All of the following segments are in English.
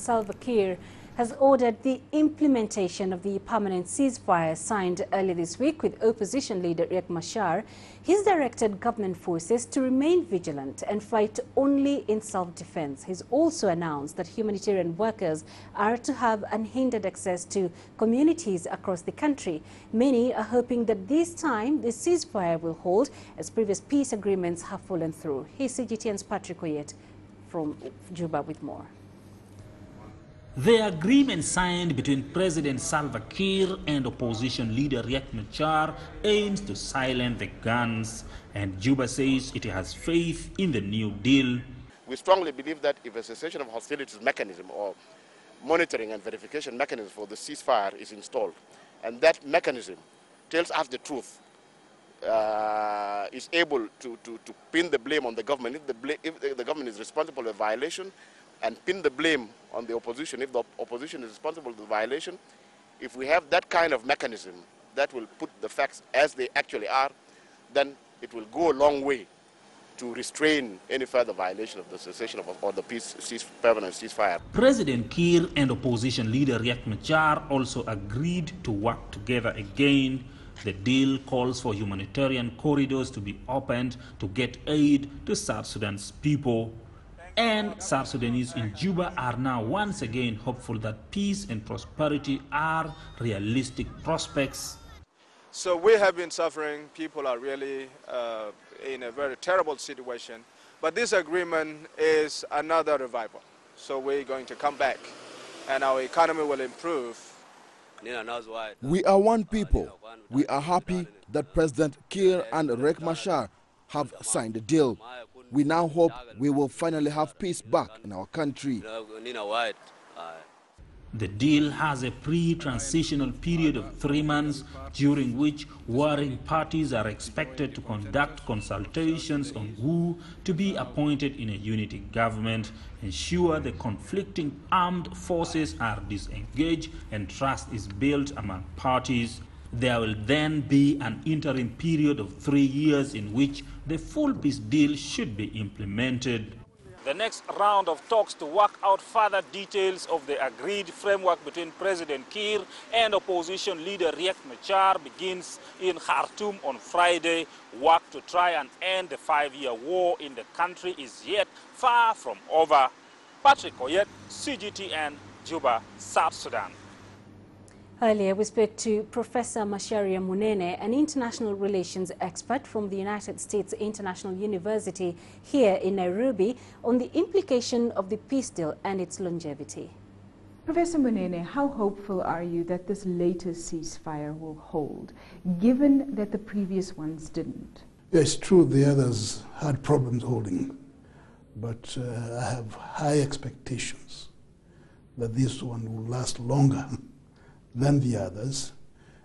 Salva Kiir has ordered the implementation of the permanent ceasefire signed earlier this week with opposition leader Riek Machar. He's directed government forces to remain vigilant and fight only in self-defense. He's also announced that humanitarian workers are to have unhindered access to communities across the country. Many are hoping that this time the ceasefire will hold, as previous peace agreements have fallen through. Here's CGTN's Oyet from Juba with more. The agreement signed between President Salva Kiir and opposition leader Riek Machar aims to silence the guns, and Juba says it has faith in the new deal. We strongly believe that if a cessation of hostilities mechanism or monitoring and verification mechanism for the ceasefire is installed, and that mechanism tells us the truth, is able to pin the blame on the government if the government is responsible for a violation, and pin the blame on the opposition if the opposition is responsible for the violation. If we have that kind of mechanism that will put the facts as they actually are, then it will go a long way to restrain any further violation of the cessation of or the permanent ceasefire. President Kiir and opposition leader Riek Machar also agreed to work together again. The deal calls for humanitarian corridors to be opened to get aid to South Sudan's people. And South Sudanese in Juba are now once again hopeful that peace and prosperity are realistic prospects. So we have been suffering. People are really in a very terrible situation. But this agreement is another revival. So we're going to come back and our economy will improve. We are one people. We are happy that President Kiir and Riek Machar have signed a deal. We now hope we will finally have peace back in our country. The deal has a pre-transitional period of 3 months, during which warring parties are expected to conduct consultations on who to be appointed in a unity government, ensure the conflicting armed forces are disengaged and trust is built among parties. There will then be an interim period of 3 years in which the full peace deal should be implemented. The next round of talks to work out further details of the agreed framework between President Kiir and opposition leader Riek Machar begins in Khartoum on Friday. Work to try and end the 5-year war in the country is yet far from over. Oyet, CGTN, Juba, South Sudan. Earlier, we spoke to Professor Macharia Munene, an international relations expert from the United States International University here in Nairobi, on the implication of the peace deal and its longevity. Professor Munene, how hopeful are you that this latest ceasefire will hold, given that the previous ones didn't? It's true the others had problems holding, but I have high expectations that this one will last longer than the others,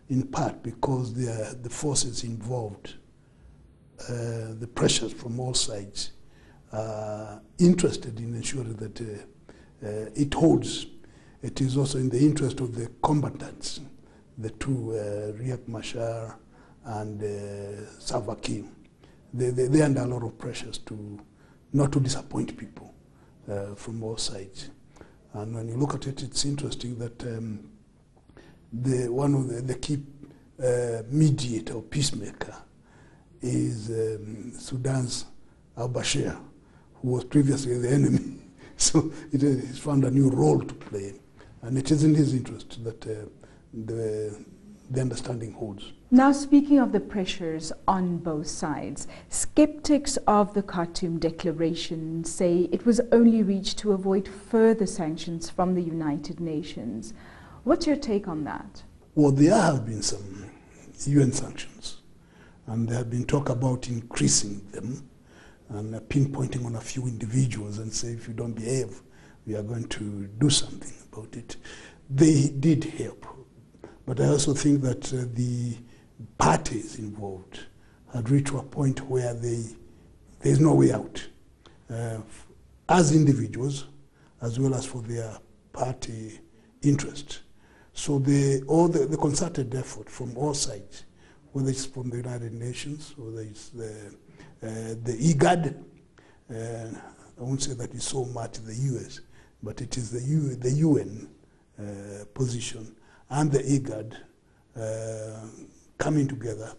in part because the forces involved, the pressures from all sides, are interested in ensuring that it holds. It is also in the interest of the combatants, the two, Riek Machar and Salva Kiir. They're under a lot of pressures not to disappoint people from all sides. And when you look at it, it's interesting that one of the key mediator or peacemaker is Sudan's al-Bashir, who was previously the enemy. So he's found a new role to play. And it is in his interest that the understanding holds. Now, speaking of the pressures on both sides, skeptics of the Khartoum Declaration say it was only reached to avoid further sanctions from the United Nations. What's your take on that? Well, there have been some UN sanctions, and there have been talk about increasing them and pinpointing on a few individuals and say, if you don't behave, we are going to do something about it. They did help, but I also think that the parties involved had reached to a point where there's no way out, as individuals, as well as for their party interest. So all the concerted effort from all sides, whether it's from the United Nations, whether it's the IGAD, I won't say that it's so much the US, but it is the UN position and the IGAD coming together,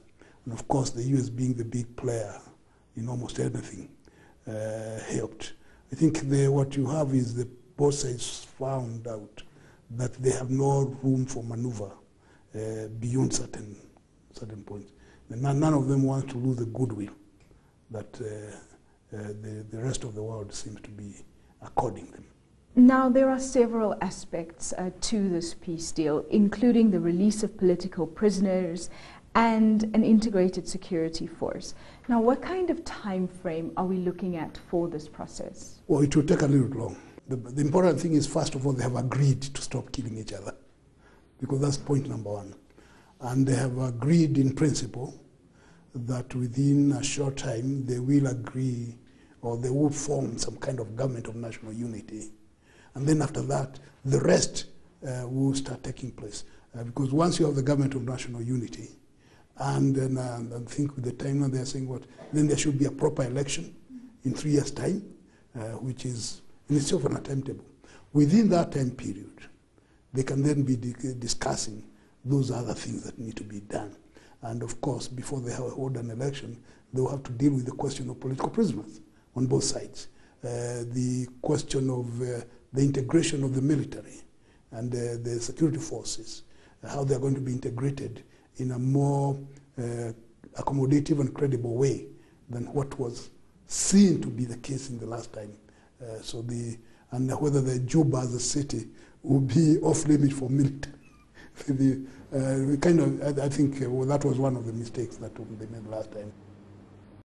and of course the US being the big player in almost everything, helped. I think what you have is the both sides found out that they have no room for maneuver beyond certain points. None of them want to lose the goodwill that the rest of the world seems to be according them. Now, there are several aspects to this peace deal, including the release of political prisoners and an integrated security force. Now, what kind of time frame are we looking at for this process? Well, it will take a little long. The important thing is, first of all, they have agreed to stop killing each other, because that's point number one. And they have agreed in principle that within a short time they will agree, or they will form some kind of government of national unity. And then after that, the rest will start taking place. Because once you have the government of national unity, and then I think with the time now they're saying then there should be a proper election in 3 years' time, which is in itself on a timetable. Within that time period, they can then be discussing those other things that need to be done. And of course, before they hold an election, they will have to deal with the question of political prisoners on both sides. The question of the integration of the military and the security forces, how they're going to be integrated in a more accommodative and credible way than what was seen to be the case in the last time. And whether the Juba as a city will be off limit for military. I think that was one of the mistakes that they made last time.